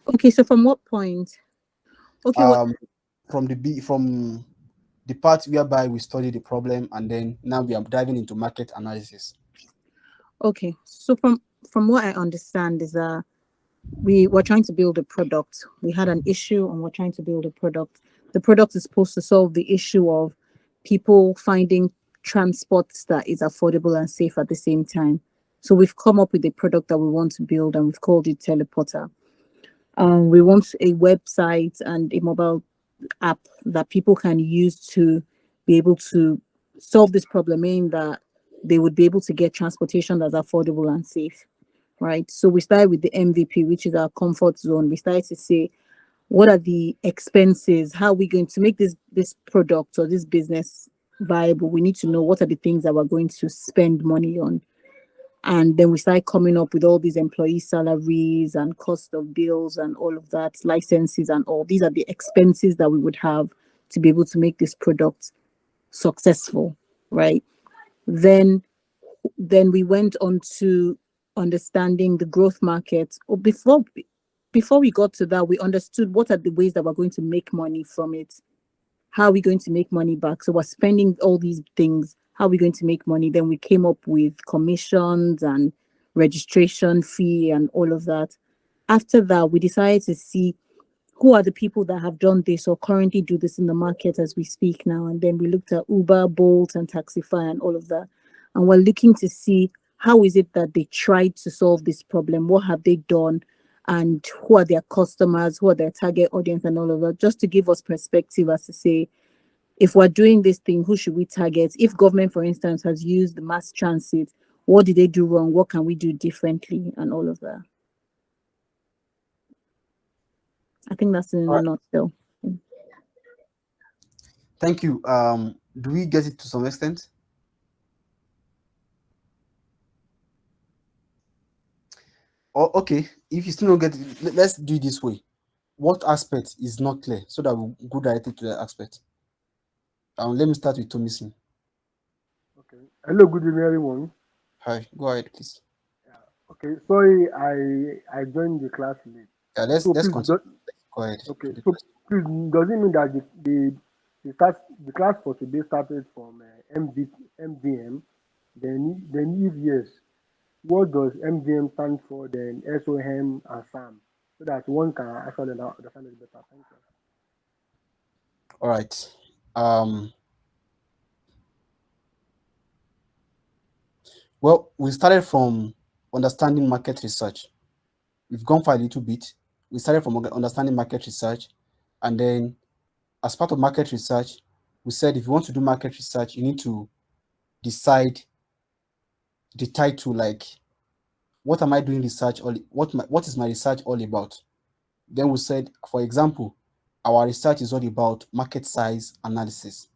Okay, so from what point? Okay, what? Um, from the part whereby we study the problem, and then now we are diving into market analysis. Okay, so from what I understand is that we were trying to build a product. We had an issue and we're trying to build a product. The product is supposed to solve the issue of people finding transport that is affordable and safe at the same time. So we've come up with a product that we want to build and we've called it Teleporter. We want a website and a mobile app that people can use to be able to solve this problem, meaning that they would be able to get transportation that's affordable and safe, right? So we started with the MVP, which is our comfort zone. We started to say, what are the expenses? How are we going to make this product or this business viable? We need to know what are the things that we're going to spend money on. And then we started coming up with all these employee salaries and cost of bills and all of that, licenses and all. These are the expenses that we would have to be able to make this product successful, right? Then then we went on to understanding the growth market. Or before we got to that, we understood what are the ways that we're going to make money from it. How are we going to make money back? So we're spending all these things. How are we going to make money? Then we came up with commissions and registration fee and all of that. After that, we decided to see who are the people that have done this or currently do this in the market as we speak now. And then we looked at Uber, Bolt, and Taxify and all of that. And we're looking to see how is it that they tried to solve this problem? What have they done? And who are their customers? Who are their target audience and all of that? Just to give us perspective as to say, if we're doing this thing, who should we target? If government, for instance, has used the mass transit, what did they do wrong? What can we do differently? And all of that. I think that's in All a right, nutshell. thank you. Do we get it to some extent? Or okay, if you still don't get it, let's do it this way. What aspect is not clear so that we go directly to the aspect? Let me start with Tomisin. Okay. Hello, good evening, everyone. Hi, go ahead, please. Yeah. Okay, sorry, I joined the class late. Yeah, let's So let's please, continue. Go ahead okay. to the So question. please, does it mean that the class for today started from MDM? Then if yes, what does MDM stand for? Then SOM and SAM, so that one can actually understand it better. Thank you. All right. Um, well, we started from understanding market research. We've gone for a little bit. We started from understanding market research, and then as part of market research, we said if you want to do market research, you need to decide the title, like what am I doing research all what is my research all about? Then we said, for example, our research is all about market size analysis.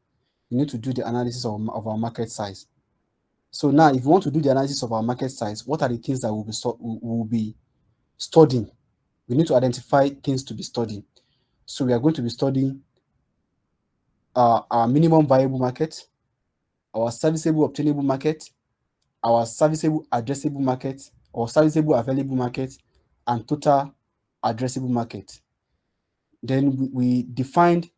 You need to do the analysis of our market size. So now, if you want to do the analysis of our market size, what are the things that we'll be studying? We need to identify things to be studying. So we are going to be studying our minimum viable market, our serviceable obtainable market, our serviceable addressable market, or serviceable available market, and total addressable market. Then we defined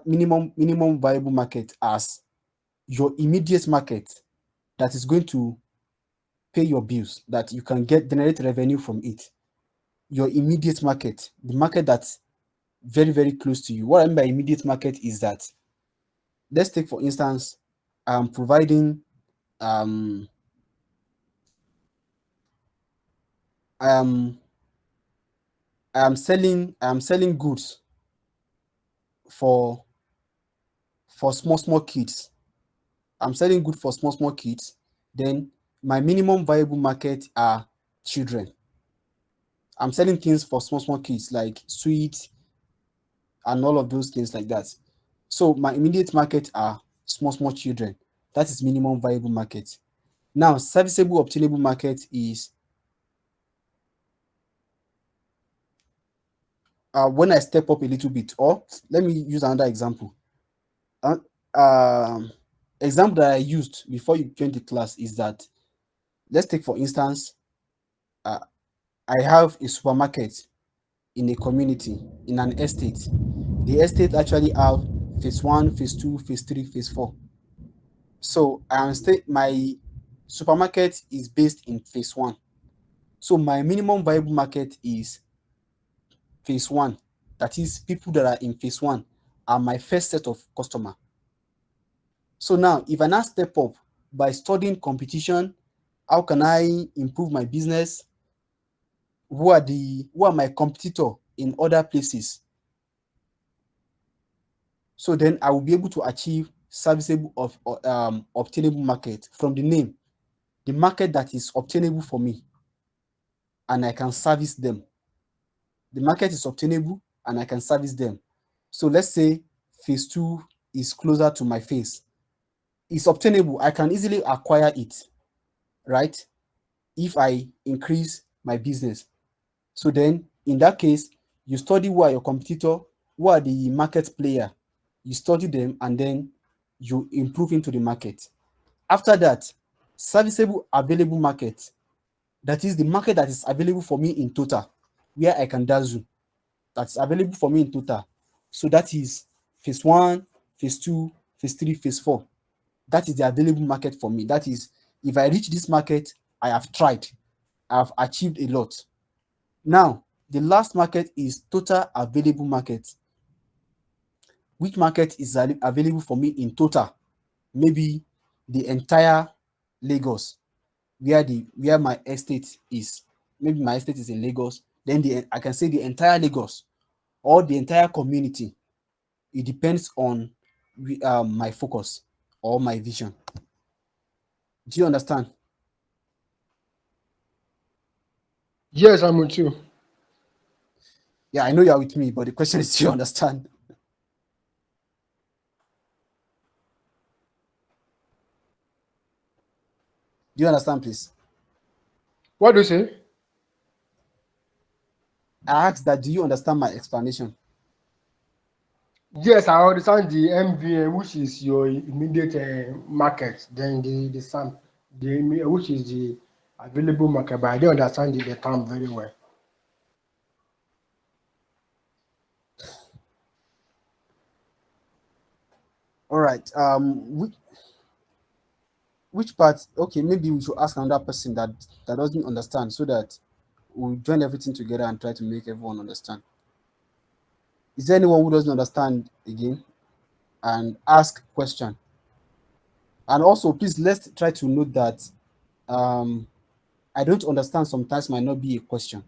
minimum viable market as your immediate market that is going to pay your bills, that you can get generate revenue from it. Your immediate market, the market that's very, very close to you. What I mean by immediate market is that, let's take for instance, I'm providing um I am I am selling goods for small kids. I'm selling good for small kids. Then my minimum viable market are children. I'm selling things for small kids like sweets and all of those things like that. So my immediate market are small children. That is minimum viable market. Now, serviceable obtainable market is when I step up a little bit. Or let me use another example. Uh, um, Example that I used before you joined the class is that, let's take for instance, uh, I have a supermarket in a community, in an estate. The estate actually have phase 1, phase 2, phase 3, phase 4. So my supermarket is based in phase 1. So my minimum viable market is phase 1. That is, people that are in phase 1 are my first set of customer. So now, if I now step up by studying competition, how can I improve my business? Who are my competitor in other places? So then I will be able to achieve serviceable of obtainable market from the name, the market that is obtainable for me, and I can service them. The market is obtainable and I can service them. So let's say phase 2 is closer to my phase. It's obtainable. I can easily acquire it, right? If I increase my business. So then in that case, you study who are your competitor, who are the market player. You study them and then you improve into the market. After that, serviceable available market. That is the market that is available for me in total, where I can dazzle. That's available for me in total. So that is phase 1, phase 2, phase 3, phase 4. That is the available market for me. That is, if I reach this market, I have tried. I have achieved a lot. Now, the last market is total available market. Which market is available for me in total? Maybe the entire Lagos, where my estate is. Maybe my estate is in Lagos. Then I can say the entire Lagos or the entire community. It depends on my focus or my vision. Do you understand? Yes, I'm with you. Yeah, I know you're with me, but the question is, do you understand? Do you understand, please? What do you say? I asked that, do you understand my explanation? Yes, I understand the MVM, which is your immediate market. Then the SAM, which is the available market. But I don't understand the term very well. All right. Which part? Okay, maybe we should ask another person that doesn't understand, so that we'll join everything together and try to make everyone understand. Is there anyone who doesn't understand again? And ask question. And also, please, let's try to note that I don't understand sometimes might not be a question.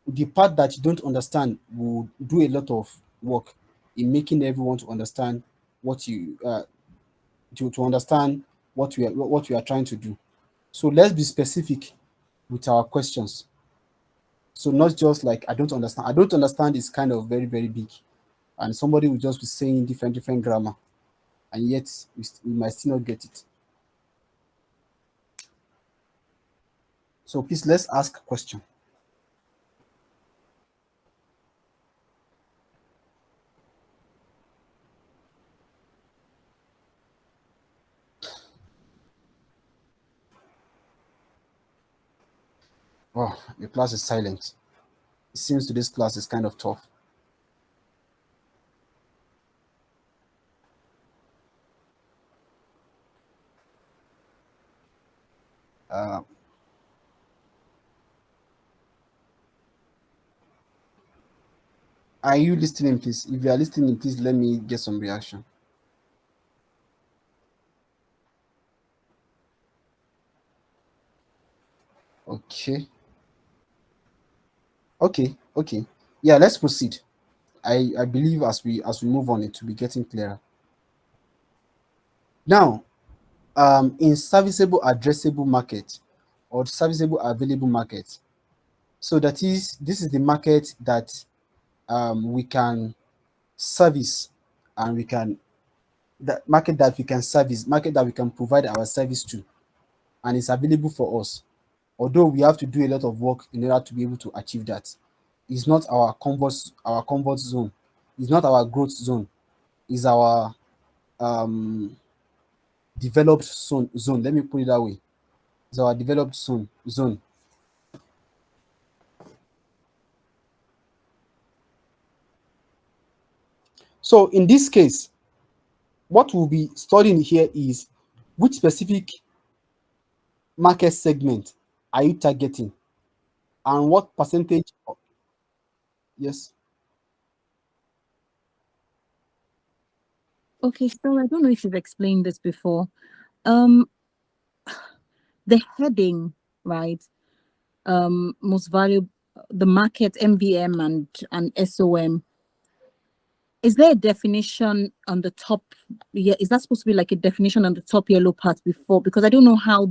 The part that you don't understand will do a lot of work in making everyone to understand what you to understand what we are trying to do. So let's be specific with our questions. So not just like I don't understand. I don't understand is kind of very, very big. And somebody will just be saying different grammar, and yet we might still not get it. So please, let's ask a question. Oh, the class is silent. It seems today's class is kind of tough. Uh, are you listening, please? If you are listening, please let me get some reaction. Okay. Okay. Yeah, let's proceed. I believe as we move on, it will be getting clearer. Now, in serviceable addressable market or serviceable available market, so this is the market that we can service, and we can the market that we can service, market that we can provide our service to, and it's available for us. Although we have to do a lot of work in order to be able to achieve that. It's not our comfort zone. It's not our growth zone. It's our um developed zone. Let me put it that way. It's our developed zone. So in this case, what we'll be studying here is which specific market segment are you targeting and what percentage yes. Okay, so I don't know if you've explained this before. Um, the heading, right? Most valuable, the market, MVM and SOM. Is there a definition on the top? Yeah, is that supposed to be like a definition on the top yellow part before? Because I don't know how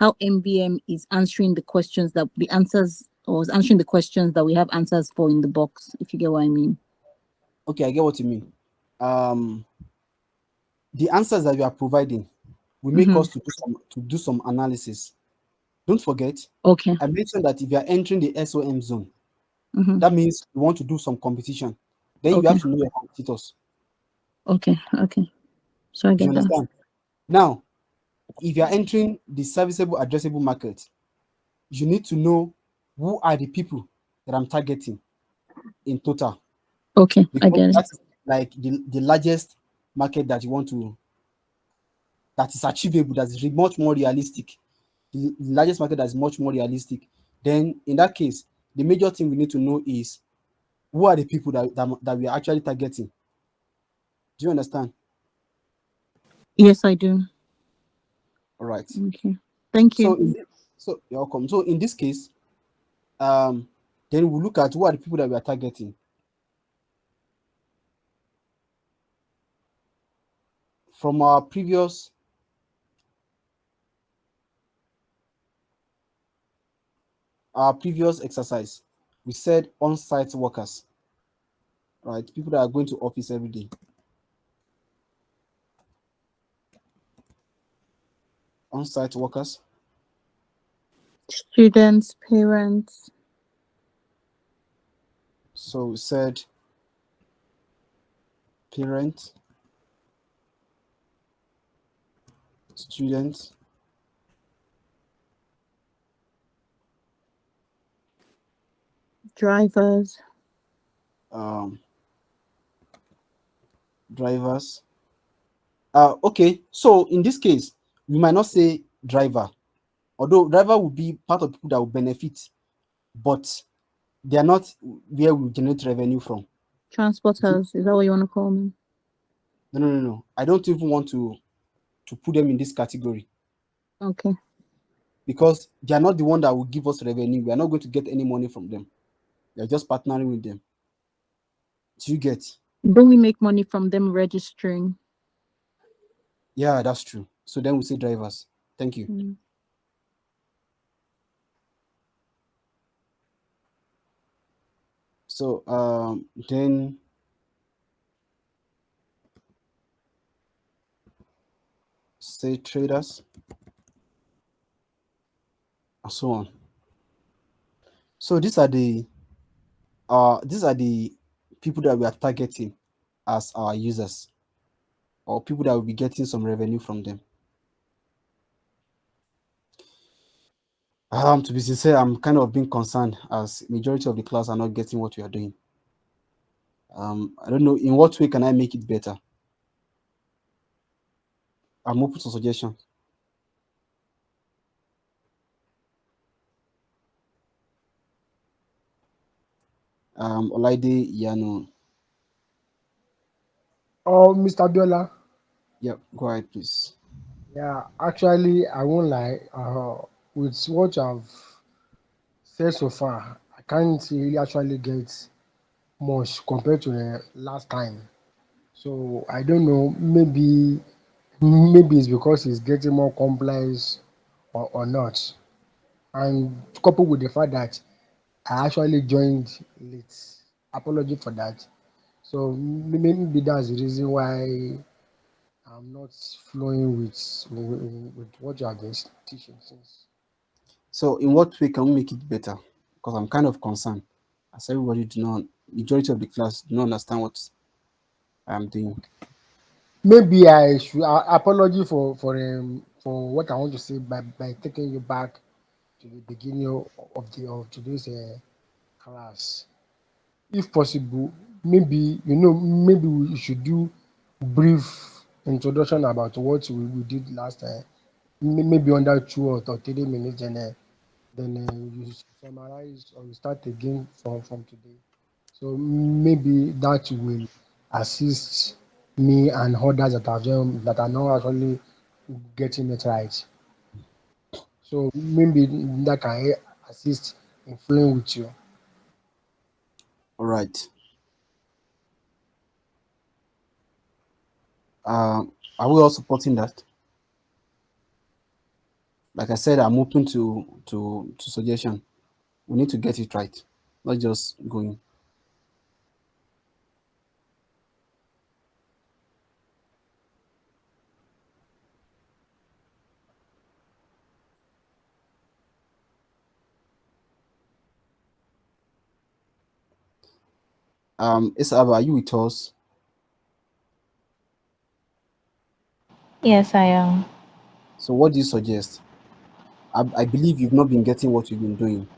MVM is answering the questions that the answers or is answering the questions that we have answers for in the box, if you get what I mean. Okay, I get what you mean. Um, the answers that you are providing will make us to do some analysis. Don't forget, Okay. I mentioned that if you are entering the SOM zone, Mm-hmm. that means you want to do some competition. Then you Okay. have to know your competitors. Okay. Okay. So I You get that. understand? Now, if you are entering the serviceable addressable market, you need to know who are the people that I'm targeting in total, Okay, I because get it. that's like the largest market that you want to that is achievable, that is much more realistic. The largest market that is much more realistic. Then in that case, the major thing we need to know is who are the people that we are actually targeting. Do you understand? Yes, I do. All right. Okay. Thank So you. so you're welcome. So in this case, then we'll look at who are the people that we are targeting. From our previous exercise, we said on-site workers, right? People that are going to office every day. On-site workers. Students, parents. So we said parents, students, Drivers. um, drivers. Okay, so in this case, we might not say driver, although driver will be part of people that will benefit, but they are not where we generate revenue from. Transporters. Is that what you want to call them? No. I don't even want to put them in this category Okay. because they are not the one that will give us revenue. We are not going to get any money from them. We are just partnering with them. Do you get? Don't we make money from them registering? Yeah, that's true. So then we say drivers. Thank you. Mm. So then say traders and so on. So these are the people that we are targeting as our users or people that will be getting some revenue from them. To be sincere, I'm kind of being concerned as majority of the class are not getting what we are doing. I don't know in what way can I make it better. I'm open to suggestions. Olaide Yano. Oh, Mr. Biola. Yep, go ahead, please. Yeah, actually, I won't lie. With what I've said so far, I can't really actually get much compared to the last time. So I don't know. Maybe it's because it's getting more complex or not. And coupled with the fact that I actually joined late. Apology for that. So maybe that's the reason why I'm not flowing with what you have been teaching since. So in what way can we make it better? Because I'm kind of concerned as everybody do not majority of the class do not understand what I'm doing. Maybe I should apology for what I want to say by taking you back to the beginning of today's class. If possible, maybe maybe we should do brief introduction about what we did last time. Maybe under 2 or 3 minutes, and then you summarize or you start again from today. So maybe that will assist me and others that are not actually getting it right. So maybe that can assist in flowing with you. All right. Are we all supporting that? Like I said, I'm open to suggestion. We need to get it right, not just going. Isabel, are you with us? Yes, I am. So what do you suggest? I believe you've not been getting what you've been doing,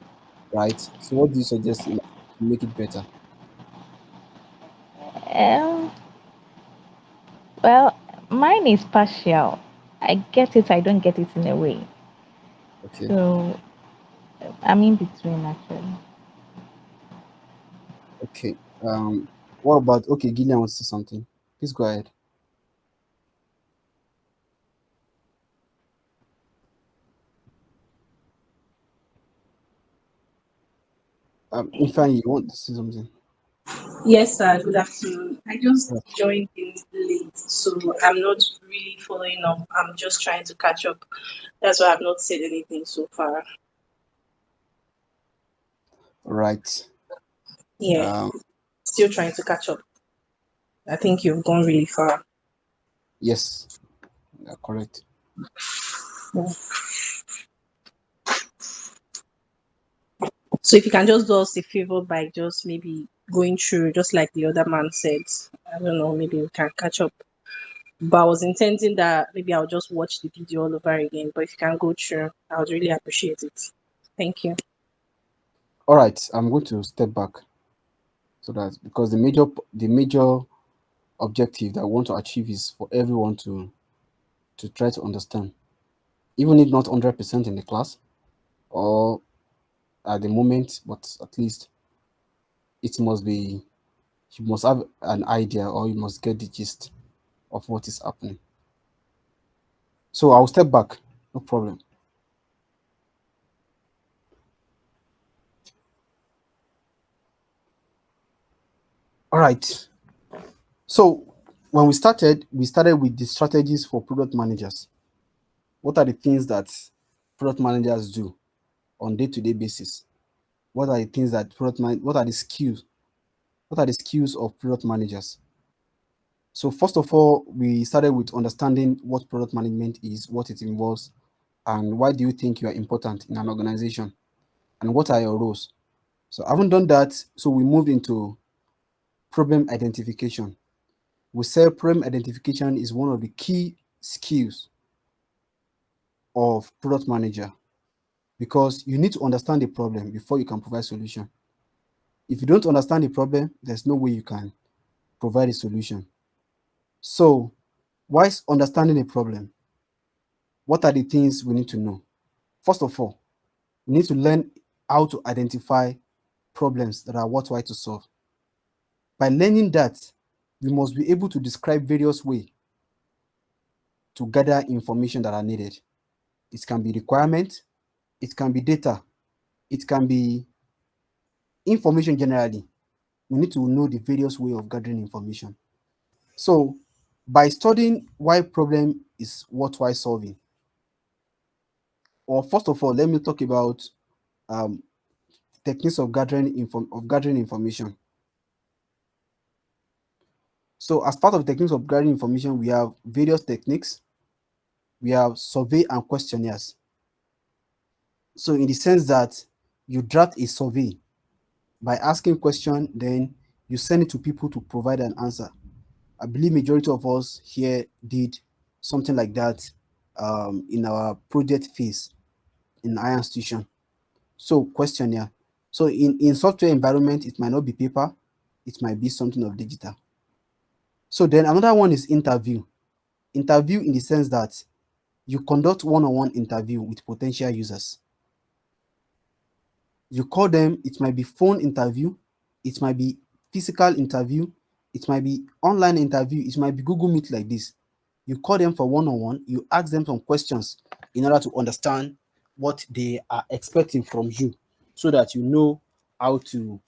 right? So what do you suggest to make it better? Um, well, mine is partial. I get it, I don't get it in a way. Okay. So I'm in between actually. Okay. What about okay, Gillian wants to say something. Please go ahead. In fact, you want to say something. Yes, sir. Good afternoon. I just Yeah. joined in late, so I'm not really following up. I'm just trying to catch up. That's why I've not said anything so far. Right. Yeah, Um, still trying to catch up. I think you've gone really far. yes, correct. Yeah. So if you can just do us a favor by just maybe going through, just like the other man said, I don't know, maybe we can catch up. But I was intending that maybe I'll just watch the video all over again. But if you can go through, I would really appreciate it. Thank you. All right. I'm going to step back so that because the major objective that I want to achieve is for everyone to try to understand, even if not 100% in the class or at the moment, but at least it must be you must have an idea or you must get the gist of what is happening. So I'll step back, no problem. All right. So when we started with the strategies for product managers. What are the things that product managers do on day-to-day basis? What are the things that what are the skills? What are the skills of product managers? So first of all, we started with understanding what product management is, what it involves, and why do you think you are important in an organization, and what are your roles. So having done that, so we moved into problem identification. We say problem identification is one of the key skills of product manager because you need to understand the problem before you can provide solution. If you don't understand the problem, there's no way you can provide a solution. So, whilst understanding the problem, what are the things we need to know? First of all, we need to learn how to identify problems that are worthwhile to solve. By learning that, we must be able to describe various ways to gather information that are needed. It can be requirement, it can be data, it can be information generally. We need to know the various way of gathering information. So, by studying why problem is worthwhile solving, or first of all, let me talk about um, techniques of gathering information. So, as part of techniques of gathering information, we have various techniques. We have survey and questionnaires. So, in the sense that you draft a survey by asking question, then you send it to people to provide an answer. I believe majority of us here did something like that in our project phase in higher institution. So questionnaire. So in software environment, it might not be paper, it might be something of digital. So then another one is interview. Interview in the sense that you conduct one-on-one interview with potential users. You call them, it might be phone interview, it might be physical interview, it might be online interview, it might be Google Meet like this. You call them for one-on-one, you ask them some questions in order to understand what they are expecting from you so that you know how to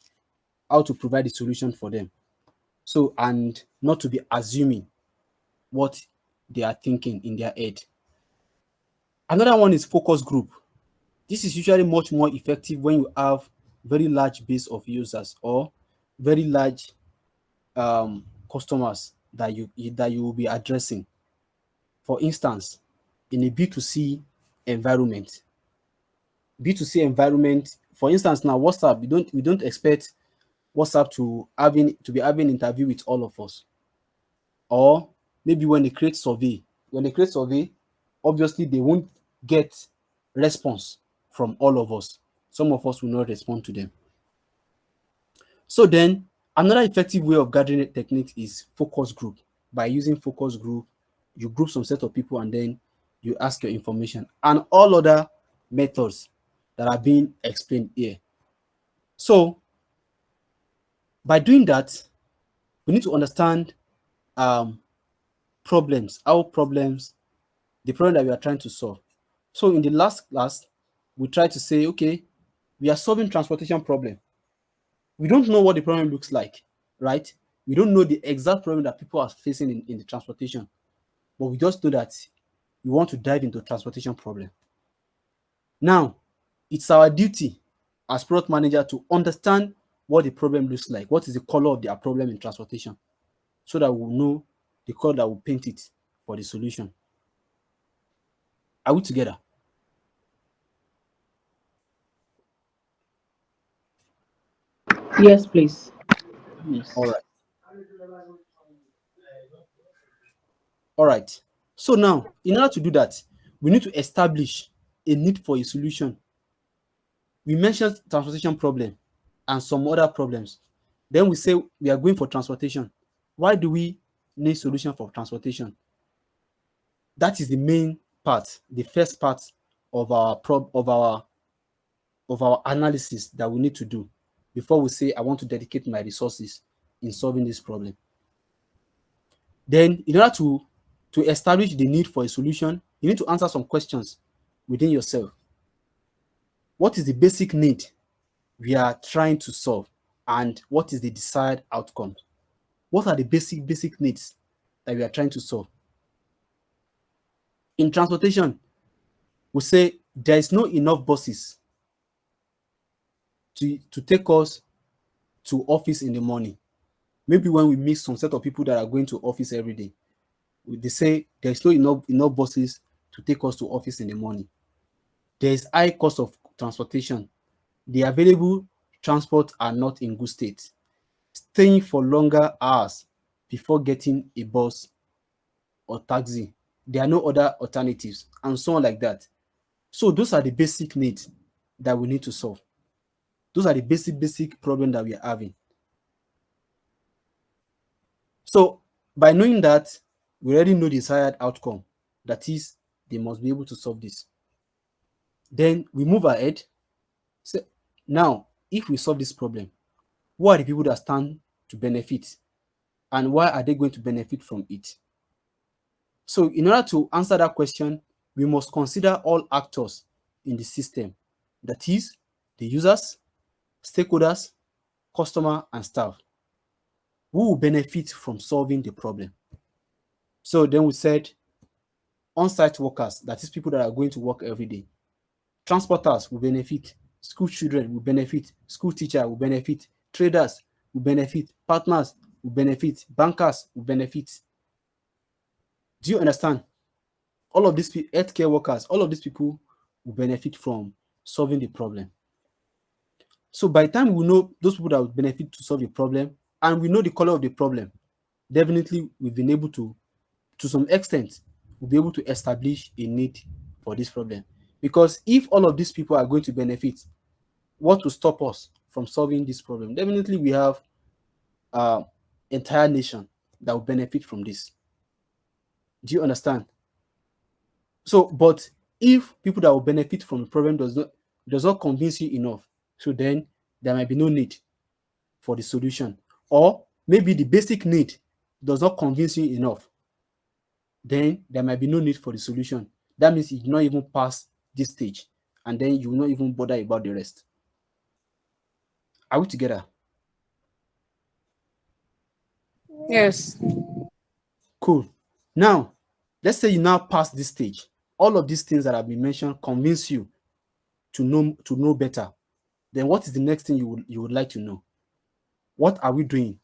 provide a solution for them. So, and not to be assuming what they are thinking in their head. Another one is focus group. This is usually much more effective when you have very large base of users or very large customers that you will be addressing. For instance, in a B2C environment, for instance, now WhatsApp, we don't expect WhatsApp to be having interview with all of us. Or maybe when they create survey, obviously they won't get response from all of us. Some of us will not respond to them. So then another effective way of gathering techniques is focus group. By using focus group, you group some set of people and then you ask your information and all other methods that are being explained here. So by doing that, we need to understand the problem that we are trying to solve. So in the last class, we tried to say, okay, we are solving transportation problem. We don't know what the problem looks like, right? We don't know the exact problem that people are facing in the transportation, but we just know that we want to dive into transportation problem. Now, it's our duty as product manager to understand what the problem looks like, what is the color of their problem in transportation, so that we'll know the color that will paint it for the solution. Are we together? Yes, please. Yes. All right. All right. So now, in order to do that, we need to establish a need for a solution. We mentioned transportation problem and some other problems. Then we say we are going for transportation. Why do we need solution for transportation? That is the main part, the first part of our analysis that we need to do before we say I want to dedicate my resources in solving this problem. Then in order to establish the need for a solution, you need to answer some questions within yourself. What is the basic need we are trying to solve, and what is the desired outcome? What are the basic needs that we are trying to solve? In transportation, we say there is no enough buses to take us to office in the morning. Maybe when we meet some set of people that are going to office every day, they say there's no enough buses to take us to office in the morning. There is high cost of transportation. The available transport are not in good state. Staying for longer hours before getting a bus or taxi. There are no other alternatives, and so on like that. So those are the basic needs that we need to solve. Those are the basic problem that we are having. So by knowing that, we already know the desired outcome. That is, they must be able to solve this. Then we move ahead. So now, if we solve this problem, who are the people that stand to benefit? And why are they going to benefit from it? So in order to answer that question, we must consider all actors in the system. That is, the users, stakeholders, customer, and staff. Who will benefit from solving the problem? So then we said on-site workers, that is people that are going to work every day. Transporters will benefit. School children will benefit. School teacher will benefit. Traders will benefit. Partners will benefit. Bankers will benefit. Do you understand? All of these healthcare workers, all of these people will benefit from solving the problem. So by the time we know those people that will benefit to solve the problem, and we know the color of the problem, definitely we've been able to some extent, we'll be able to establish a need for this problem. Because if all of these people are going to benefit, what will stop us from solving this problem? Definitely we have entire nation that will benefit from this. Do you understand? So, but if people that will benefit from the problem does not convince you enough, so then there might be no need for the solution. Or maybe the basic need does not convince you enough, then there might be no need for the solution. That means you do not even pass this stage, and then you will not even bother about the rest. Are we together? Yes. Cool. Now, let's say you now pass this stage. All of these things that have been mentioned convince you to know better. Then what is the next thing you would like to know? What are we doing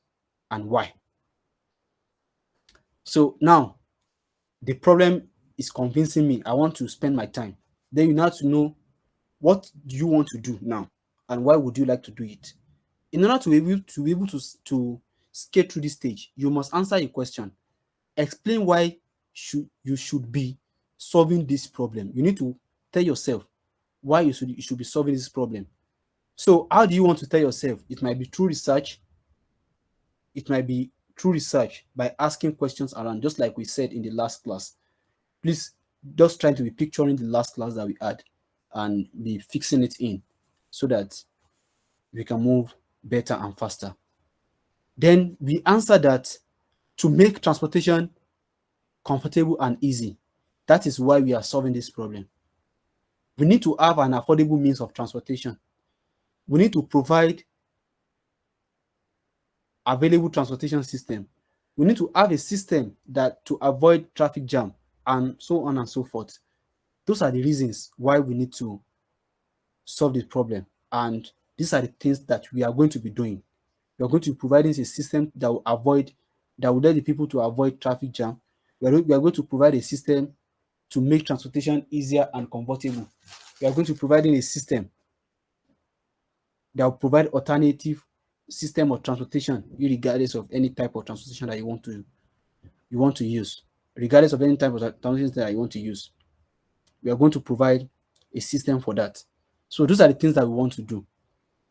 and why? So now the problem is convincing me. I want to spend my time. Then you now have to know, what do you want to do now, and why would you like to do it? In order to be able to skate through this stage, you must answer a question. Explain why you should be solving this problem. You need to tell yourself why you should be solving this problem. So how do you want to tell yourself? It might be through research. It might be through research by asking questions around, just like we said in the last class. Please just try to be picturing the last class that we had and be fixing it in so that we can move better and faster. Then we answer that to make transportation comfortable and easy. That is why we are solving this problem. We need to have an affordable means of transportation. We need to provide available transportation system. We need to have a system that to avoid traffic jam and so on and so forth. Those are the reasons why we need to solve the problem. And these are the things that we are going to be doing. We are going to be providing a system that will let the people to avoid traffic jam. We are going to provide a system to make transportation easier and comfortable. We are going to provide a system that will provide alternative system of transportation, regardless of any type of transportation that you want to use. Regardless of any type of transportation that you want to use, we are going to provide a system for that. So those are the things that we want to do.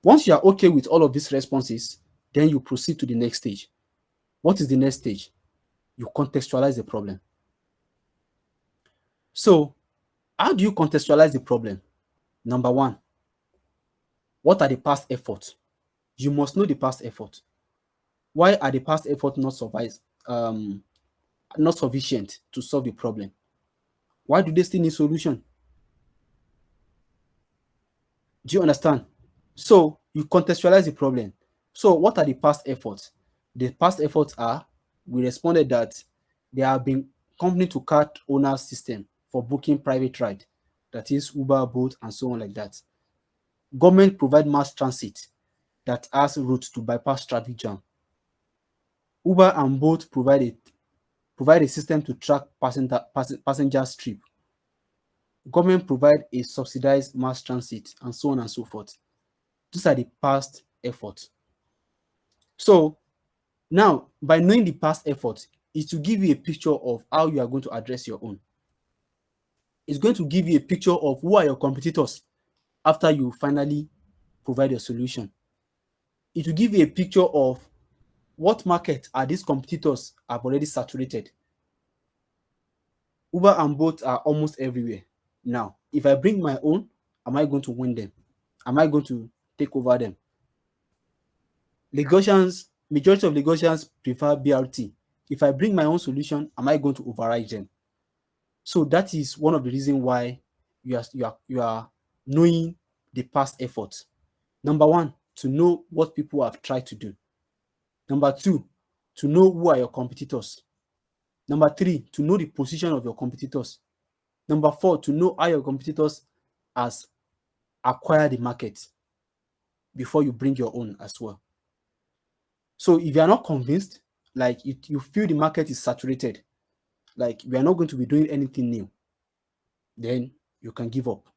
Once you are okay with all of these responses, then you proceed to the next stage. What is the next stage? You contextualize the problem. So how do you contextualize the problem? Number one, what are the past efforts? You must know the past effort. Why are the past efforts not sufficient to solve the problem? Why do they still need solution? Do you understand? So you contextualize the problem. So what are the past efforts? The past efforts are, we responded that there have been company to car owner system for booking private ride, that is Uber, Bolt, and so on like that. Government provide mass transit that has routes to bypass traffic jam. Uber and Bolt provide a system to track passengers trip. Government provide a subsidized mass transit, and so on and so forth. These are the past efforts. So now, by knowing the past efforts, it will give you a picture of how you are going to address your own. It's going to give you a picture of who are your competitors after you finally provide your solution. It will give you a picture of what market are these competitors have already saturated. Uber and Bolt are almost everywhere. Now, if I bring my own, am I going to win them? Am I going to take over them? Majority of Lagosians prefer BRT. If I bring my own solution, am I going to override them? So that is one of the reasons why you are knowing the past efforts. Number one, to know what people have tried to do. Number two, to know who are your competitors. Number three, to know the position of your competitors. Number four, to know how your competitors has acquired the market before you bring your own as well. So if you are not convinced, like you feel the market is saturated, like we are not going to be doing anything new, then you can give up.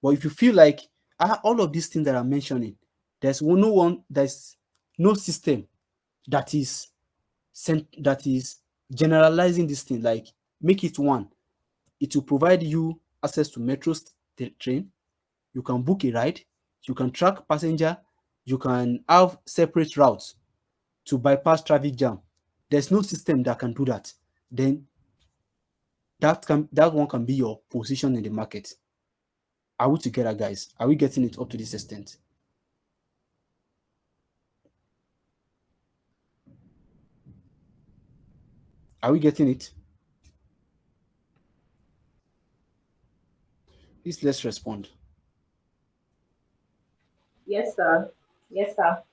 But if you feel like all of these things that I'm mentioning, there's no system that is generalizing this thing, like make it one. It will provide you access to metro train. You can book a ride. You can track passenger. You can have separate routes. to bypass traffic jam. There's no system that can do that. Then that one can be your position in the market. Are we together, guys? Are we getting it up to this extent? Are we getting it? Please let's respond. Yes, sir. Yes, sir.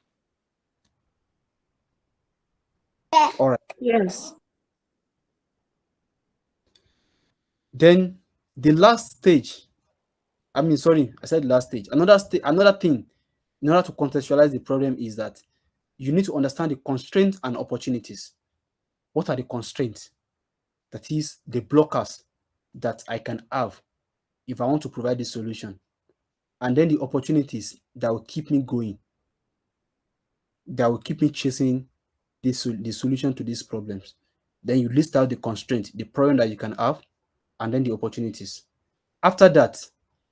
All right. Yes. Then the last stage, I said last stage. Another thing in order to contextualize the problem is that you need to understand the constraints and opportunities. What are the constraints? That is the blockers that I can have if I want to provide the solution. And then the opportunities that will keep me going, that will keep me chasing the solution to these problems. Then you list out the constraint, the problem that you can have, and then the opportunities. After that,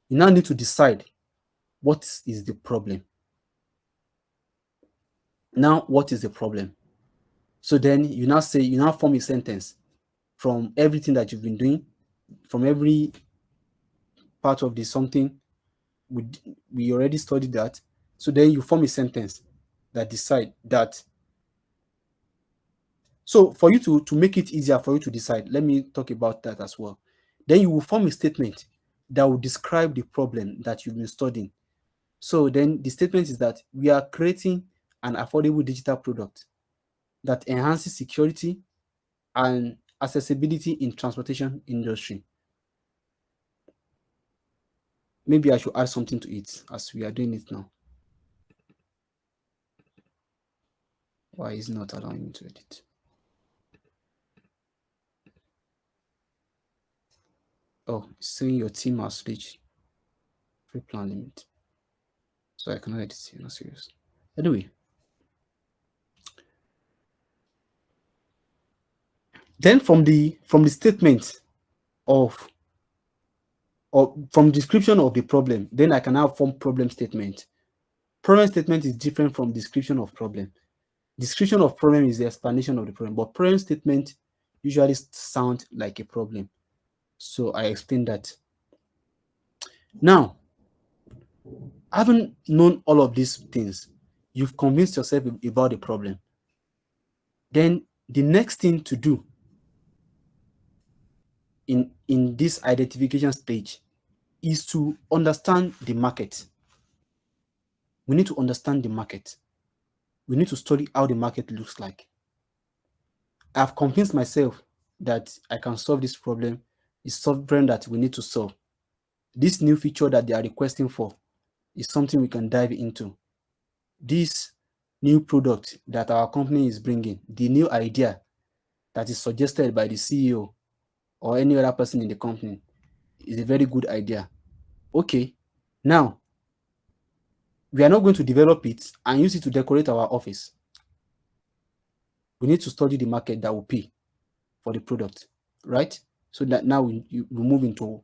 you now need to decide what is the problem. Now, what is the problem? So then you now form a sentence from everything that you've been doing, from every part of the something. We already studied that. So then you form a sentence that decide that. So for you to make it easier for you to decide, let me talk about that as well. Then you will form a statement that will describe the problem that you've been studying. So then the statement is that we are creating an affordable digital product that enhances security and accessibility in transportation industry. Maybe I should add something to it as we are doing it now. Why is it not allowing me to edit? Oh, it's saying your team has reached free plan limit. So I cannot edit it, not serious. Anyway. Then from the statement or from description of the problem, then I can now form problem statement. Problem statement is different from description of problem. Description of problem is the explanation of the problem, but problem statement usually sound like a problem. So I explained that. Now, having known all of these things, you've convinced yourself about the problem. Then the next thing to do in this identification stage is to understand the market. We need to understand the market. We need to study how the market looks like. I've convinced myself that I can solve this problem. It's problem that we need to solve. This new feature that they are requesting for is something we can dive into. This new product that our company is bringing, the new idea that is suggested by the CEO or any other person in the company is a very good idea. Okay, now we are not going to develop it and use it to decorate our office. We need to study the market that will pay for the product, right? So that now we move into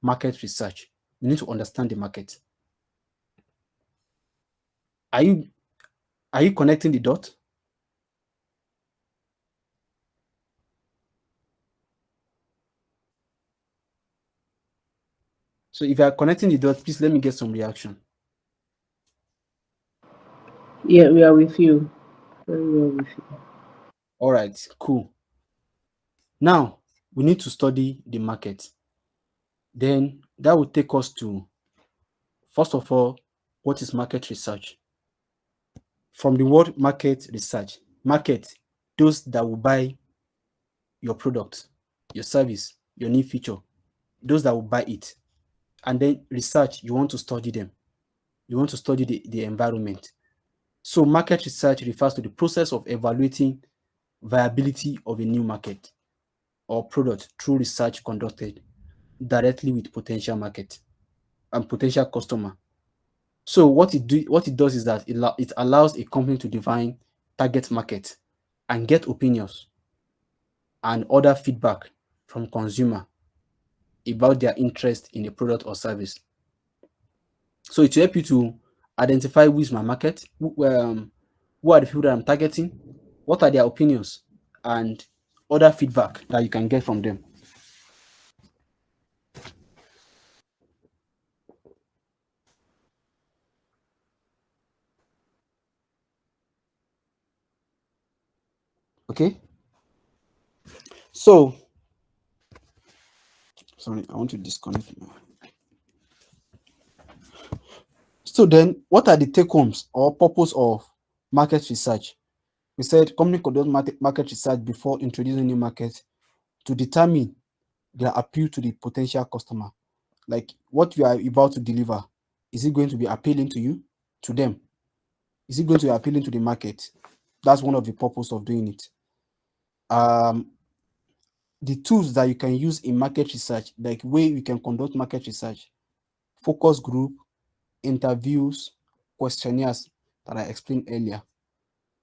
market research. We need to understand the market. Are you connecting the dot? So if you are connecting the dot, please let me get some reaction. Yeah, we are with you. Very well with you. All right, cool. Now we need to study the market. Then that will take us to, first of all, what is market research? From the word market research, market, those that will buy your product, your service, your new feature, those that will buy it. And then research, you want to study them. You want to study the environment. So market research refers to the process of evaluating viability of a new market or product through research conducted directly with potential market and potential customer. So what it does is that it allows a company to define target market and get opinions and other feedback from consumer about their interest in the product or service. So it will help you to identify who is my market, Who are the people that I'm targeting? What are their opinions? And other feedback that you can get from them. Okay. So, sorry, I want to disconnect now. So then, what are the take-homes or purpose of market research? We said company conduct market research before introducing new market to determine their appeal to the potential customer. Like what you are about to deliver, is it going to be appealing to you, to them? Is it going to be appealing to the market? That's one of the purpose of doing it. The tools that you can use in market research, like way you can conduct market research, focus group, interviews, questionnaires that I explained earlier.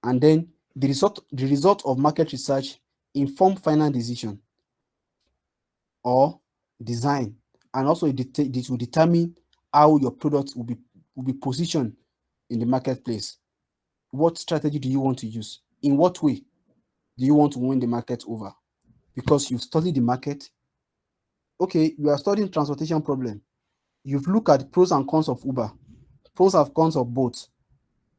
And then the result of market research inform final decision or design, and also it will determine how your product will be positioned in the marketplace. What strategy do you want to use? In what way do you want to win the market over? Because you've studied the market. Okay, you are studying transportation problem. You've looked at the pros and cons of Uber, pros and cons of both.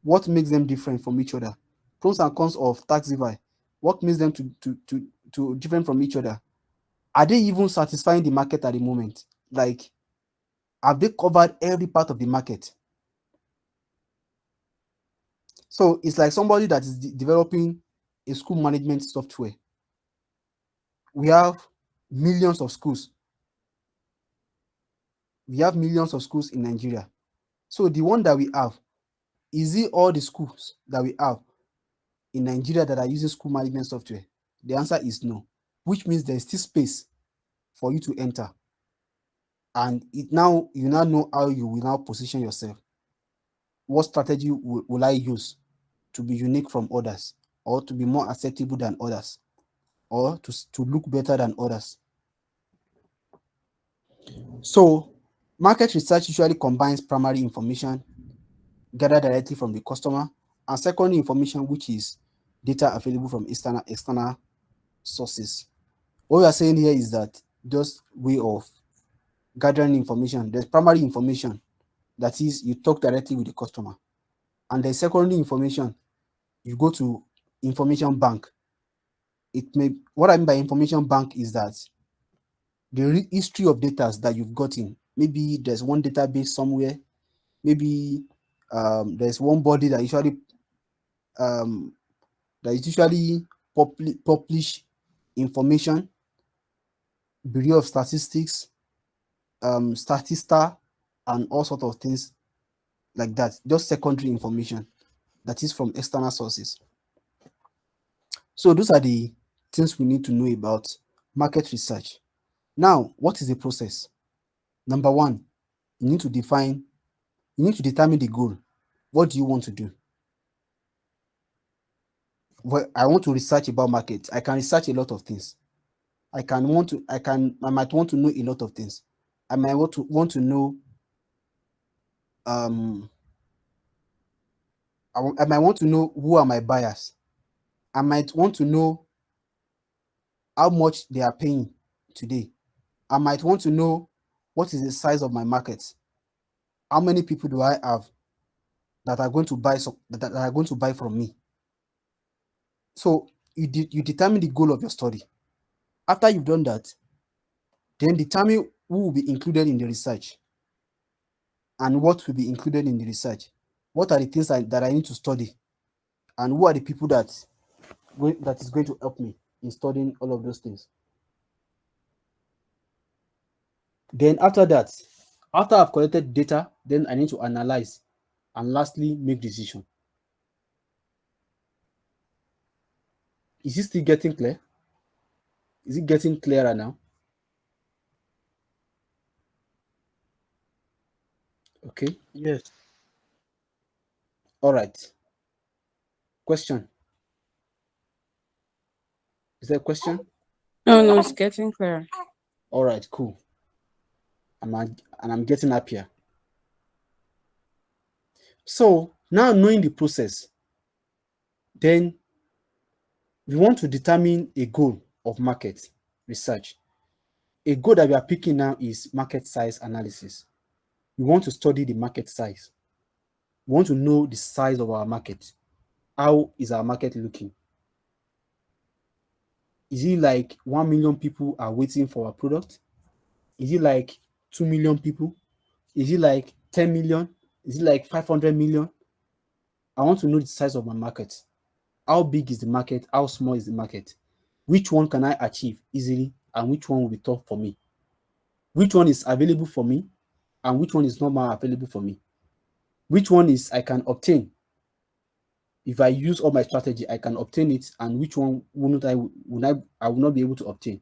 What makes them different from each other? Pros and cons of Taxify. What makes them to different from each other? Are they even satisfying the market at the moment? Like, have they covered every part of the market? So it's like somebody that is developing a school management software. We have millions of schools. We have millions of schools in Nigeria. So the one that we have, is it all the schools that we have in Nigeria that are using school management software? The answer is no, which means there is still space for you to enter. And you now know how you will now position yourself. What strategy will I use to be unique from others, or to be more acceptable than others, or to look better than others? So market research usually combines primary information gathered directly from the customer and secondary information, which is data available from external sources. What we are saying here is that just way of gathering information. There's primary information, that is, you talk directly with the customer, and there's secondary information. You go to information bank. What I mean by information bank is that the history of data that you've gotten. Maybe there's one database somewhere. Maybe there's one body that usually publish information, Bureau of Statistics, Statista, and all sorts of things like that. Just secondary information that is from external sources. So those are the things we need to know about market research. Now, what is the process? Number one, you need to determine the goal. What do you want to do? Well, I want to research about markets. I can research a lot of things. I might want to know a lot of things. I might want to know I might want to know who are my buyers. I might want to know how much they are paying today. I might want to know what is the size of my market. How many people do I have that are going to buy from me? So you determine the goal of your study. After you've done that, then determine who will be included in the research and what will be included in the research. What are the things that I need to study, and who are the people that is going to help me in studying all of those things. Then after that, after I've collected data, then I need to analyze and lastly make decision. Is it still getting clear? Is it getting clearer now? Okay. Yes. All right. Question. Is there a question? No, it's getting clear. All right, cool. And I'm getting happier. So now knowing the process, Then we want to determine a goal of market research. A goal that we are picking now is market size analysis. We want to study the market size. We want to know the size of our market. How is our market looking? Is it like 1 million people are waiting for our product? Is it like 2 million people? Is it like 10 million? Is it like 500 million? I want to know the size of my market. How big is the market? How small is the market? Which one can I achieve easily and which one will be tough for me? Which one is available for me and which one is not more available for me? Which one is I can obtain? If I use all my strategy, I can obtain it, and which one I will not be able to obtain?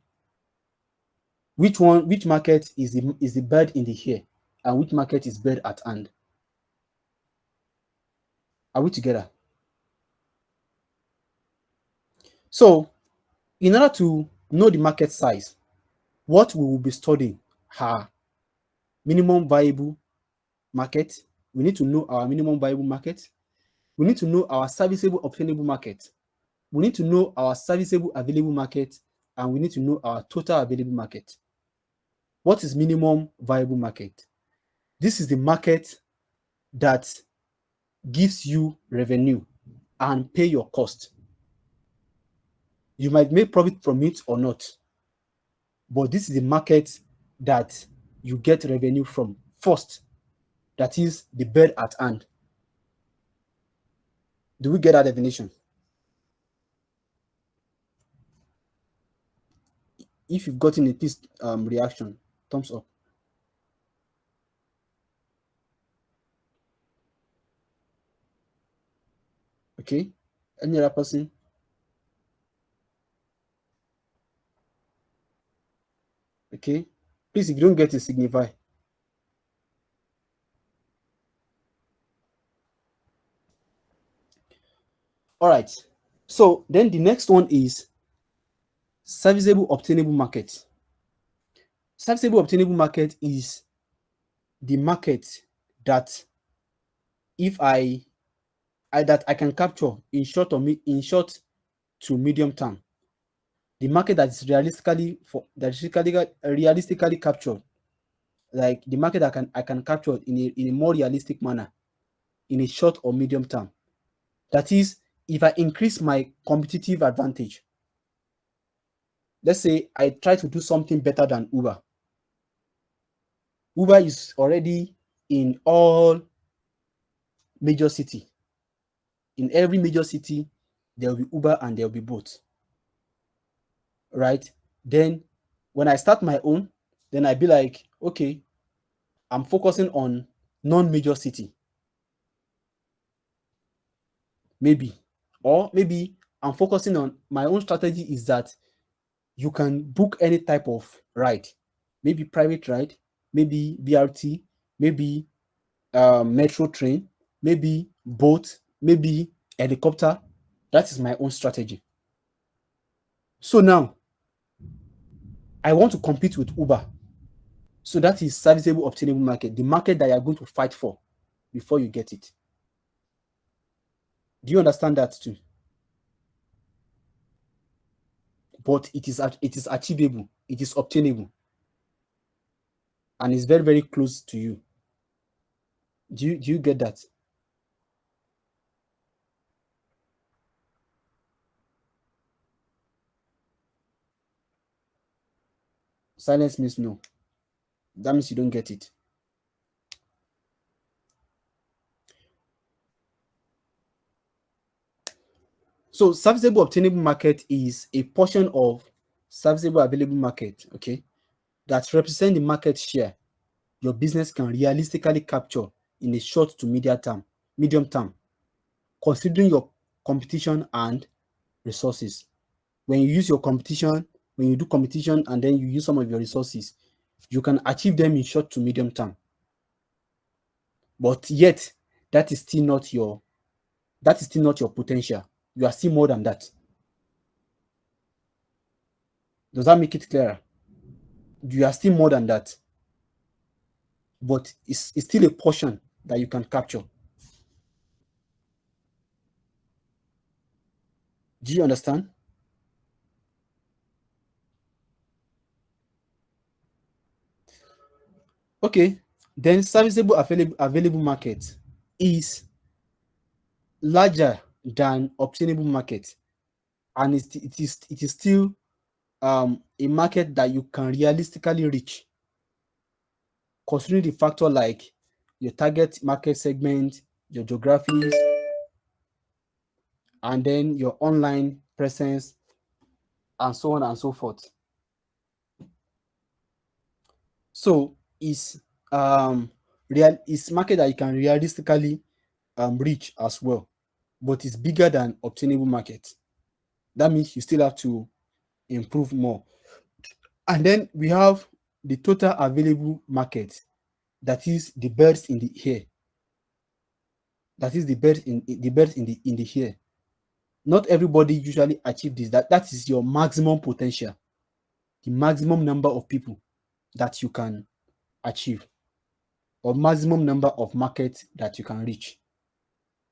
Which market is the bird in the air and which market is bird at hand? Are we together? So, in order to know the market size, what we will be studying are minimum viable market. We need to know our minimum viable market. We need to know our serviceable obtainable market. We need to know our serviceable available market, and we need to know our total available market. What is minimum viable market? This is the market that gives you revenue and pay your cost. You might make profit from it or not, but this is the market that you get revenue from first. That is the bird at hand. Do we get that definition? If you've gotten it, please reaction, thumbs up. Okay, any other person? Okay, please, if you don't get it, signify. All right, so then the next one is serviceable obtainable market. Serviceable obtainable market is the market that if I can capture in short to medium term. The market that is realistically captured, like the market I can capture in a more realistic manner in a short or medium term. That is, if I increase my competitive advantage, let's say I try to do something better than Uber. Uber is already in all major cities. In every major city, there will be Uber and there will be Bolt. Right? Then when I start my own, then I be like, okay, I'm focusing on non-major city. Maybe. Or maybe I'm focusing on my own strategy is that you can book any type of ride. Maybe private ride, maybe BRT, maybe metro train, maybe boat, maybe helicopter. That is my own strategy. So now, I want to compete with Uber. So that is serviceable obtainable market, the market that you are going to fight for before you get it. Do you understand that too? But it is achievable, it is obtainable, and it's very, very close to you. Do you get that? Silence means no. That means you don't get it. So serviceable obtainable market is a portion of serviceable available market, okay, that represent the market share your business can realistically capture in a short to medium term, considering your competition and resources. When you use your competition, when you do competition and then you use some of your resources, you can achieve them in short to medium term. But yet, that is still not your potential. You are still more than that. Does that make it clearer? You are still more than that. But it's still a portion that you can capture. Do you understand? Okay, then serviceable available market is larger than obtainable market, and it is still a market that you can realistically reach, considering the factor like your target market segment, your geographies, and then your online presence, and so on and so forth. So it's market that you can realistically reach as well, but it's bigger than obtainable market. That means you still have to improve more. And then we have the total available market, that is the birds in the air. That is the birds in the air. Not everybody usually achieve this. That is your maximum potential, the maximum number of people that you can achieve, or maximum number of markets that you can reach.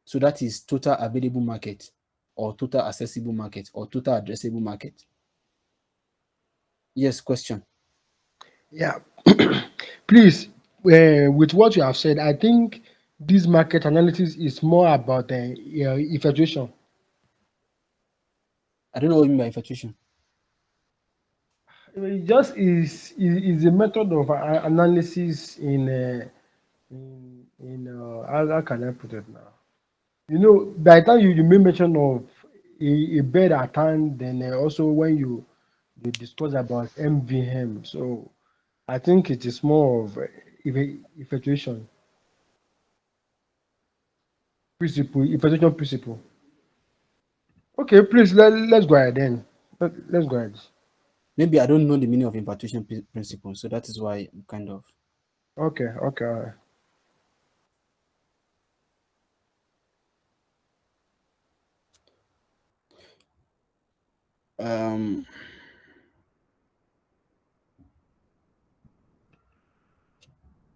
So that is total available market, or total accessible market, or total addressable market. Yes, question. Yeah. Please, with what you have said, I think this market analysis is more about infatuation. I don't know what you mean by infatuation. It just is a method of analysis how can I put it now? You know, by the time you made mention of a bed at hand, then also when you discuss about MVM, so I think it is more of infatuation infatuation principle. Okay, please let's go ahead then. Let's go ahead. Maybe I don't know the meaning of infatuation principle, so that is why I'm kind of. Okay, okay, all right.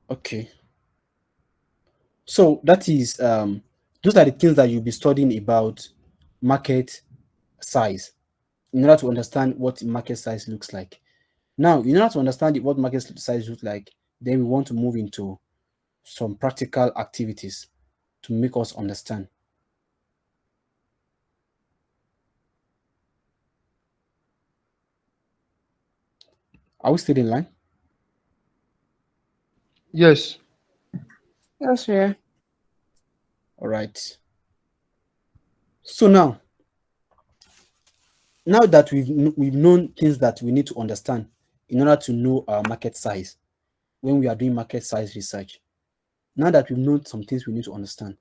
Okay. So that is those are the things that you'll be studying about market size, in order to understand what market size looks like. Now, in order to understand what market size looks like, then we want to move into some practical activities to make us understand. Are we still in line? Yes. Yes, yeah. All right. So now that we've known things that we need to understand in order to know our market size when we are doing market size research, now that we've known some things we need to understand,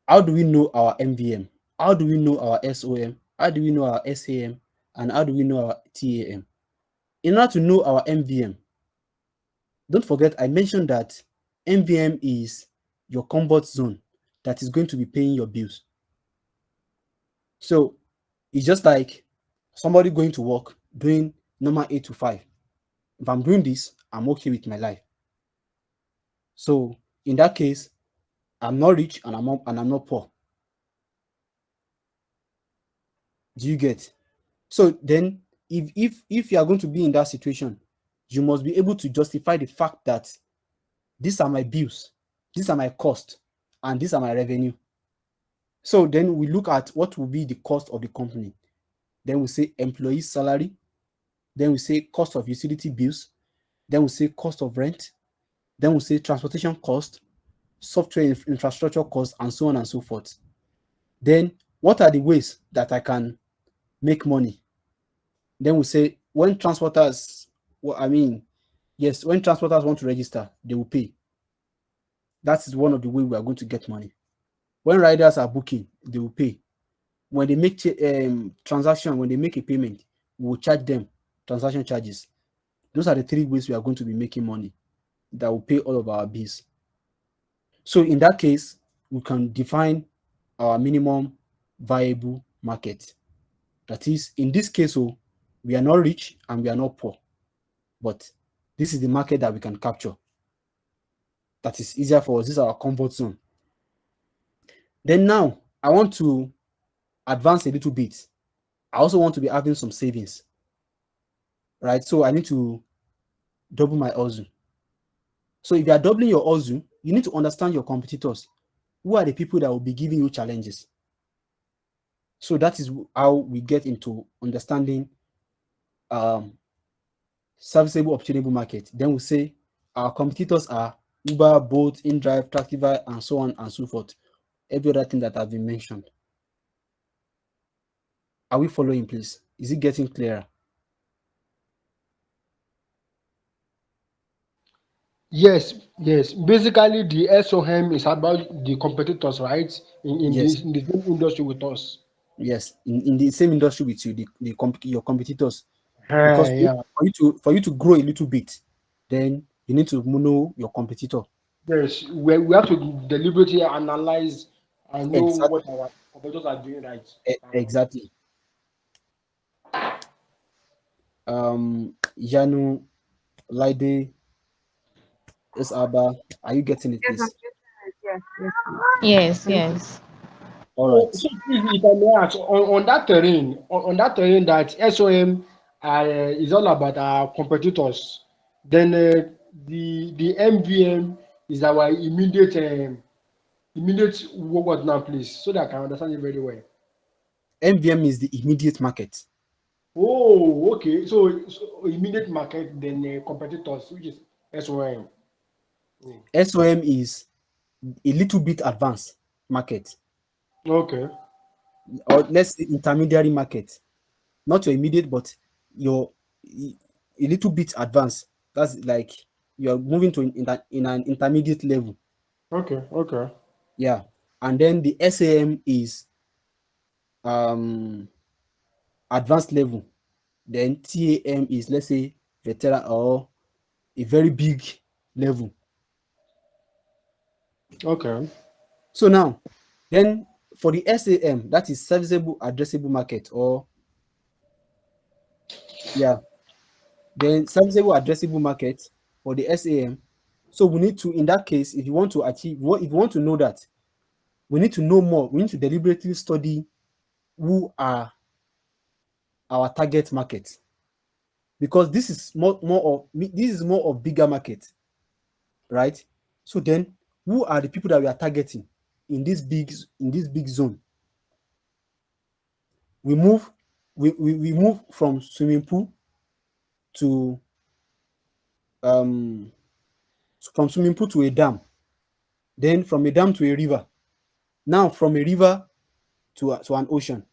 how do we know our MVM? How do we know our SOM? How do we know our SAM? And how do we know our TAM? In order to know our MVM, don't forget I mentioned that MVM is your comfort zone that is going to be paying your bills. So it's just like somebody going to work doing normal 8 to 5. If I'm doing this, I'm okay with my life. So in that case, I'm not rich and I'm not poor. Do you get? So then if you are going to be in that situation, you must be able to justify the fact that these are my bills, these are my costs, and these are my revenue. So then we look at what will be the cost of the company. Then we say employee salary. Then we say cost of utility bills. Then we say cost of rent. Then we say transportation cost, software infrastructure cost, and so on and so forth. Then what are the ways that I can make money? Then we say when transporters, when transporters want to register, they will pay. That is one of the ways we are going to get money. When riders are booking, they will pay. When they make transaction, when they make a payment, we will charge them transaction charges. Those are the 3 ways we are going to be making money that will pay all of our bills. So in that case, we can define our minimum viable market. That is, in this case, we are not rich and we are not poor, but this is the market that we can capture. That is easier for us. This is our comfort zone. Then now, I want to advance a little bit, I also want to be having some savings, right? So I need to double my hustle. So if you are doubling your hustle, you need to understand your competitors. Who are the people that will be giving you challenges? So that is how we get into understanding serviceable, obtainable market. Then we say our competitors are Uber, Bolt, InDrive, Tractivate, and so on and so forth. Every other thing that have been mentioned. Are we following, please? Is it getting clearer? Yes, yes. Basically, the SOM is about the competitors, right? Yes, In the same industry with us. yes. In the same industry with you, your competitors. Because Yeah. for you to grow a little bit, then you need to know your competitor. Yes, we have to deliberately analyze and know what Exactly. our competitors are doing right. Exactly. Yanu, Laide, Aba, are you getting it, Yes, I'm please? getting it. Yes, yes. Yes, Thank you. yes. All So, right. so please, if I may ask, on that terrain, on that terrain that SOM is all about our competitors, then the MVM is our immediate what now, please, so that I can understand it very well. MVM is the immediate market. Oh, okay. So immediate market, then competitors, which is SOM. Mm. SOM is a little bit advanced market, Okay. or let's say intermediary market. Not your immediate, but your a little bit advanced. That's like you're moving to in an intermediate level. Okay. Okay. Yeah. And then the SAM is um advanced level. Then TAM is, let's say, veteran or a very big level. Okay. So now, then for the SAM, that is serviceable addressable market, or yeah, then serviceable addressable market for the SAM. So we need to, in that case, if you want to achieve, if you want to know that, we need to know more. We need to deliberately study who are our target market, because this is more of bigger market, right? So then, who are the people that we are targeting in this big zone? We move we move from swimming pool to um a dam, then from a dam to a river, now from a river to an ocean.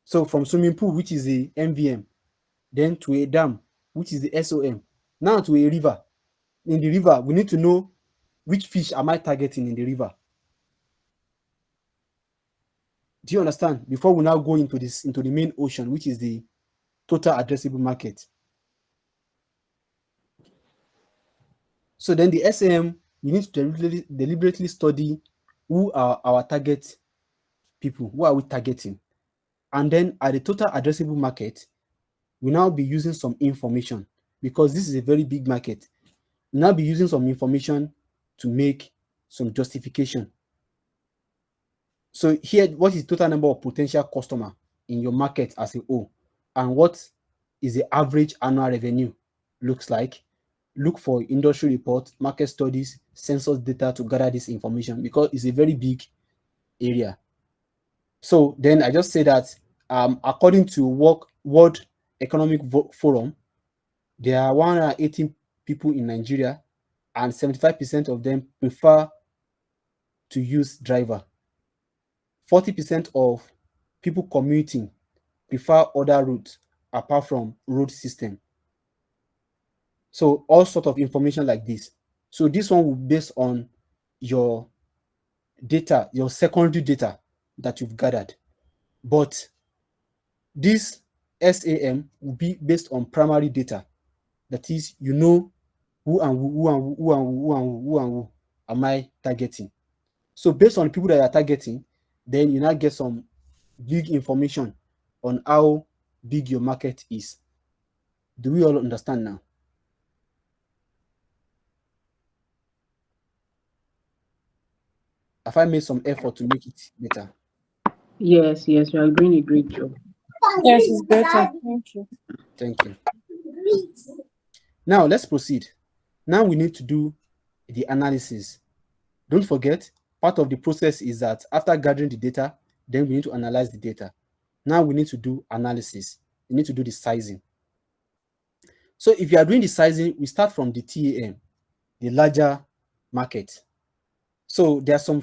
So from swimming pool, which is the MVM, then to a dam, which is the SOM, now to a river. In the river, we need to know which fish am I targeting in the river. Do you understand? Before we now go into the main ocean, which is the total addressable market. So then the SAM, we need to deliberately study who are our target people, who are we targeting. And then at the total addressable market, we now be using some information, because this is a very big market. We now be using some information to make some justification. So here, what is total number of potential customer in your market as a whole, and what is the average annual revenue looks like? Look for industry reports, market studies, census data to gather this information, because it's a very big area. So then I just say that according to World Economic Forum, there are 118 people in Nigeria, and 75% of them prefer to use driver. 40% of people commuting prefer other routes apart from road system. So all sort of information like this. So this one will be based on your data, your secondary data that you've gathered. But this SAM will be based on primary data. That is, you know who am I targeting. So based on the people that you are targeting, then you now get some big information on how big your market is. Do we all understand now? Have I made some effort to make it better? Yes, you are doing a great job. Yes, it's better. Thank you. Thank you. Now let's proceed. Now we need to do the analysis. Don't forget, part of the process is that after gathering the data, then we need to analyze the data. Now we need to do analysis. We need to do the sizing. So if you are doing the sizing, we start from the TAM, the larger market. So there are some